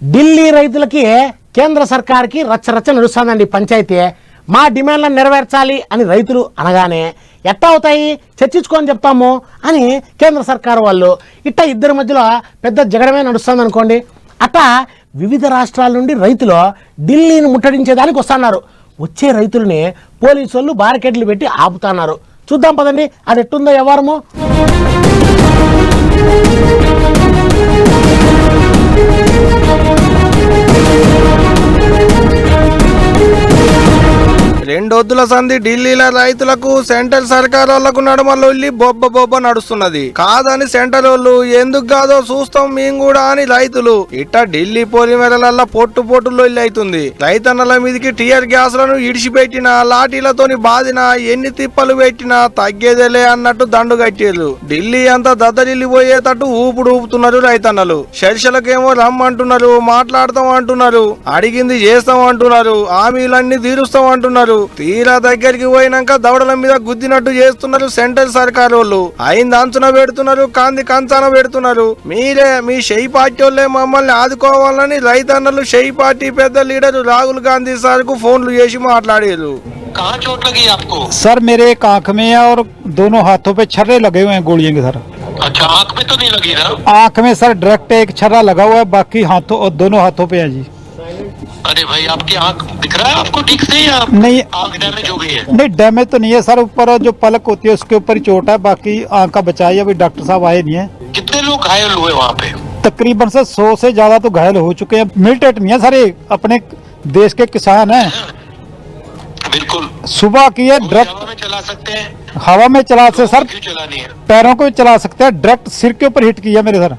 ఢిల్లీ రైతులకి కేంద్ర సర్కార్కి రచ్చరచ్చ నడుస్తుందండి పంచాయతీ. మా డిమాండ్లను నెరవేర్చాలి అని రైతులు అనగానే ఎట్టా అవుతాయి చర్చించుకొని చెప్తాము అని కేంద్ర సర్కారు వాళ్ళు ఇట్టా ఇద్దరి మధ్యలో పెద్ద జగడమే నడుస్తుంది అనుకోండి. అట్టా వివిధ రాష్ట్రాల నుండి రైతులు ఢిల్లీని ముట్టడించేదానికి వస్తున్నారు. వచ్చే రైతులని పోలీసు వాళ్ళు బారికేడ్లు పెట్టి ఆపుతున్నారు. చూద్దాం పదండి అది ఎట్టుందో వ్యవహారము. రెండొద్దుల సంధి ఢిల్లీల రైతులకు సెంట్రల్ సర్కార్ వాళ్లకు నడుమల్లి బొబ్బ నడుస్తున్నది. కాదని సెంట్రల్ వాళ్ళు ఎందుకు కాదో చూస్తాం మేము కూడా అని రైతులు ఇట్టా ఢిల్లీ పొలిమేరలల్లా పొట్టు లొల్లి అవుతుంది. రైతన్నల మీదకి టీఆర్ గ్యాస్లను ఇడిచిపెట్టినా లాఠీలతోని బాధినా ఎన్ని తిప్పలు పెట్టినా తగ్గేదేలే అన్నట్టు దండు కట్టారు. ఢిల్లీ అంతా దద్దరిల్లిపోయేటట్టు ఊపుతున్నారు రైతన్నలు. చర్చలకేమో రమ్మంటున్నారు, మాట్లాడతాం అంటున్నారు, అడిగింది చేస్తాం అంటున్నారు, హామీలన్నీ తీరుస్తాం అంటున్నారు. తీరా దగ్గరికి పోయినాక దవడల మీద గుద్దినట్టు చేస్తున్నారు సెంట్రల్ సర్కార్ వాళ్ళు. అయింది అంచున పెడుతున్నారు, కాంది కంచాన పెడుతున్నారు. మీరే మీ షెయి పార్టీ వాళ్ళే మమ్మల్ని ఆదుకోవాలని రైతన్నలు షెయి పార్టీ పెద్ద లీడర్ రాహుల్ గాంధీ సార్ కు ఫోన్లు చేసి మాట్లాడారు. कहाँ चोट लगी आपको? सर मेरे एक आंख में है और दोनों हाथों पे छर्रे लगे हुए हैं गोलियों के सर। अच्छा, आंख में तो नहीं लगी ना? आंख में सर डायरेक्ट एक छर्रा लगा हुआ है, बाकी हाथों और दोनों हाथों पे है जी। अरे भाई, आपकी आंख दिख रहा है आपको ठीक से या नहीं, आंख डैमेज हो गई है? नहीं डैमेज तो नहीं है सर, ऊपर जो पलक होती है उसके ऊपर ही चोट है, बाकी आंख का बचाव है। अभी डॉक्टर साहब आए नहीं है। कितने लोग घायल हुए वहाँ पे? तकरीबन सर 100 से ज्यादा तो घायल हो चुके हैं। मिलिटेंट नहीं है सर, ये अपने देश के किसान है। बिल्कुल सुबह की है डायरेक्ट हवा में चला सकते हैं। हवा में चला से सर, क्यों चलानी है? पैरों को भी चला सकते हैं। डायरेक्ट सिर के ऊपर हिट किया मेरे सर।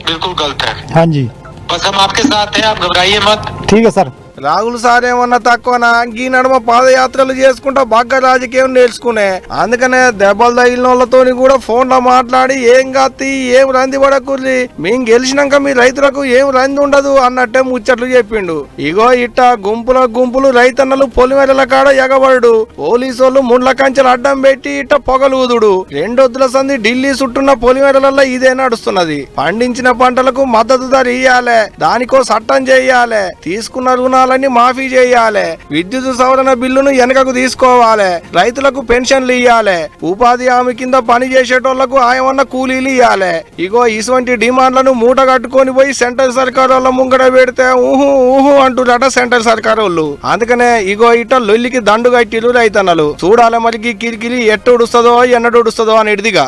बिल्कुल गलत है। हाँ जी बस हम आपके साथ हैं, आप घबराइए मत। ठीक है सर। రాహుల్ సార్ ఏమన్నా తక్కువనా? ఈ నడుమ పాదయాత్రలు చేసుకుంటా బాగా రాజకీయం నేర్చుకునే. అందుకనే దెబ్బలు తగిలిన వాళ్ళతోని కూడా ఫోన్ లో మాట్లాడి ఏం కాత్తి ఏం రంది పడకుర్రి, మేము గెలిచినాక మీ రైతులకు ఏం రంది ఉండదు అన్నట్టే ముచ్చట్లు చెప్పిండు. ఇగో ఇట్ట గుంపులు రైతన్నలు పొలిమేరల కాడ ఎగబడు, పోలీసు వాళ్ళు ముండ్ల కంచెలు అడ్డం పెట్టి ఇట్ట పొగలుదుడు. రెండొద్దుల సంది ఢిల్లీ చుట్టూన్న పొలిమేరలలో ఇదే నడుస్తున్నది. పండించిన పంటలకు మద్దతు ధర ఇయ్యాలే, దానికో చట్టం చేయాలి, తీసుకున్న రుణాలన్నీ మాఫీ చేయాలి, విద్యుత్ సవరణ బిల్లును వెనకకు తీసుకోవాలి, రైతులకు పెన్షన్లు ఇయ్యాలి, ఉపాధి హామీ కింద పని చేసేటోళ్లకు ఆయమన్న కూలీలు ఇయ్యాలి. ఇగో ఇటువంటి డిమాండ్లను మూట కట్టుకొని పోయి సెంట్రల్ సర్కార్ వాళ్ళ ముంగడ పెడితే ఊహు అంటున్నట సెంట్రల్ సర్కార్ వాళ్ళు. అందుకనే ఇగో ఇట్ట లొల్లికి దండు కట్టిరు రైతన్నలు. చూడాలి మరి కిరికిరి ఎట్టు ఉడుస్తుందో ఎన్నడు ఉడుస్తుందో అనేటిదిగా.